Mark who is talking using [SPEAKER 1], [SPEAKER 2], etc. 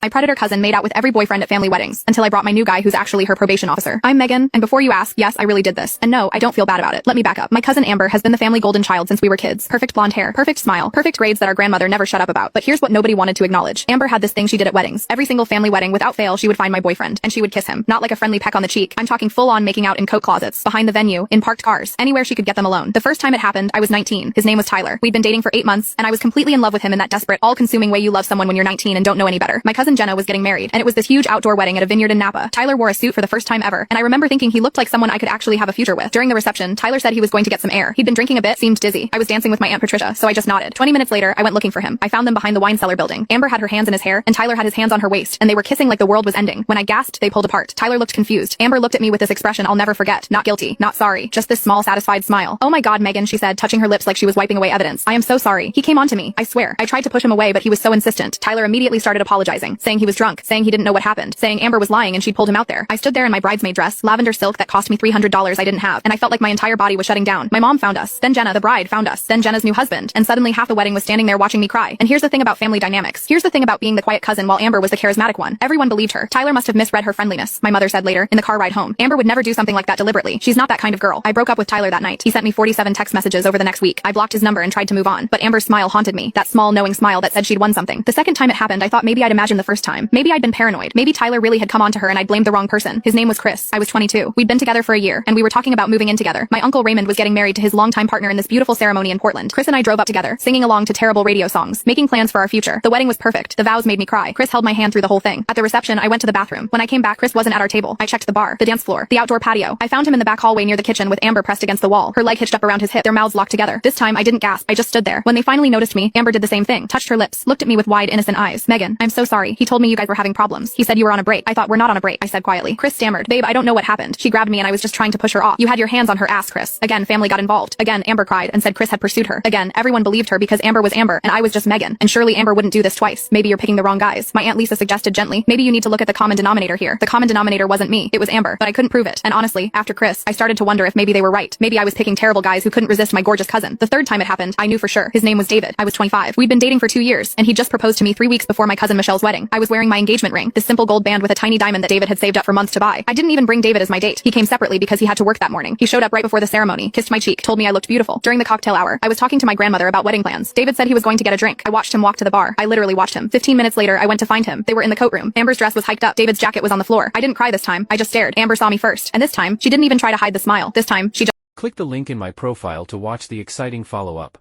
[SPEAKER 1] My predator cousin made out with every boyfriend at family weddings until I brought my new guy who's actually her probation officer. I'm Megan, and before you ask, yes, I really did this. And no, I don't feel bad about it. Let me back up. My cousin Amber has been the family golden child since we were kids. Perfect blonde hair, perfect smile, perfect grades that our grandmother never shut up about. But here's what nobody wanted to acknowledge. Amber had this thing she did at weddings. Every single family wedding without fail, she would find my boyfriend, and she would kiss him. Not like a friendly peck on the cheek. I'm talking full on making out in coat closets, behind the venue, in parked cars, anywhere she could get them alone. The first time it happened, I was 19. His name was Tyler. We'd been dating for 8 months, and I was completely in love with him in that desperate, all-consuming way you love someone when you're 19 and don't know any better. My cousin Jenna was getting married, and it was this huge outdoor wedding at a vineyard in Napa. Tyler wore a suit for the first time ever, and I remember thinking he looked like someone I could actually have a future with. During the reception, Tyler said he was going to get some air. He'd been drinking a bit, seemed dizzy. I was dancing with my Aunt Patricia, so I just nodded. 20 minutes later, I went looking for him. I found them behind the wine cellar building. Amber had her hands in his hair, and Tyler had his hands on her waist, and they were kissing like the world was ending. When I gasped, they pulled apart. Tyler looked confused. Amber looked at me with this expression I'll never forget. Not guilty, not sorry, just this small satisfied smile. Oh my god, Megan, she said, touching her lips like she was wiping away evidence. I am so sorry. He came on to me. I swear. I tried to push him away, but he was so insistent. Tyler immediately started apologizing, saying he was drunk, saying he didn't know what happened, saying Amber was lying and she'd pulled him out there. I stood there in my bridesmaid dress, lavender silk that cost me $300 I didn't have, and I felt like my entire body was shutting down. My mom found us, then Jenna, the bride, found us, then Jenna's new husband, and suddenly half the wedding was standing there watching me cry. And here's the thing about family dynamics. Here's the thing about being the quiet cousin while Amber was the charismatic one. Everyone believed her. Tyler must have misread her friendliness, my mother said later, in the car ride home. Amber would never do something like that deliberately. She's not that kind of girl. I broke up with Tyler that night. He sent me 47 text messages over the next week. I blocked his number and tried to move on, but Amber's smile haunted me. That small knowing smile that said she'd won something. The second time it happened, I thought maybe I'd imagined the first time. Maybe I'd been paranoid. Maybe Tyler really had come on to her and I'd blamed the wrong person. His name was Chris. I was 22. We'd been together for a year, and we were talking about moving in together. My uncle Raymond was getting married to his longtime partner in this beautiful ceremony in Portland. Chris and I drove up together, singing along to terrible radio songs, making plans for our future. The wedding was perfect. The vows made me cry. Chris held my hand through the whole thing. At the reception, I went to the bathroom. When I came back, Chris wasn't at our table. I checked the bar, the dance floor, the outdoor patio. I found him in the back hallway near the kitchen with Amber pressed against the wall, her leg hitched up around his hip, their mouths locked together. This time, I didn't gasp. I just stood there. When they finally noticed me, Amber did the same thing, touched her lips, looked at me with wide, innocent eyes. Megan, I'm so sorry. He told me you guys were having problems. He said you were on a break. I thought we're not on a break, I said quietly. Chris stammered. Babe, I don't know what happened. She grabbed me and I was just trying to push her off. You had your hands on her ass, Chris. Again, family got involved. Again, Amber cried and said Chris had pursued her. Again, everyone believed her because Amber was Amber and I was just Megan. And surely Amber wouldn't do this twice. Maybe you're picking the wrong guys. My Aunt Lisa suggested gently. Maybe you need to look at the common denominator here. The common denominator wasn't me. It was Amber, but I couldn't prove it. And honestly, after Chris, I started to wonder if maybe they were right. Maybe I was picking terrible guys who couldn't resist my gorgeous cousin. The third time it happened, I knew for sure. His name was David. I was 25. We'd been dating for 2 years, and he just proposed to me 3 weeks before my cousin Michelle's wedding. I was wearing my engagement ring, this simple gold band with a tiny diamond that David had saved up for months to buy. I didn't even bring David as my date. He came separately because he had to work that morning. He showed up right before the ceremony, kissed my cheek, told me I looked beautiful. During the cocktail hour, I was talking to my grandmother about wedding plans. David said he was going to get a drink. I watched him walk to the bar. I literally watched him. 15 minutes later, I went to find him. They were in the coat room. Amber's dress was hiked up. David's jacket was on the floor. I didn't cry this time. I just stared. Amber saw me first. And this time, she didn't even try to hide the smile. This time, she just
[SPEAKER 2] Click the link in my profile to watch the exciting follow-up.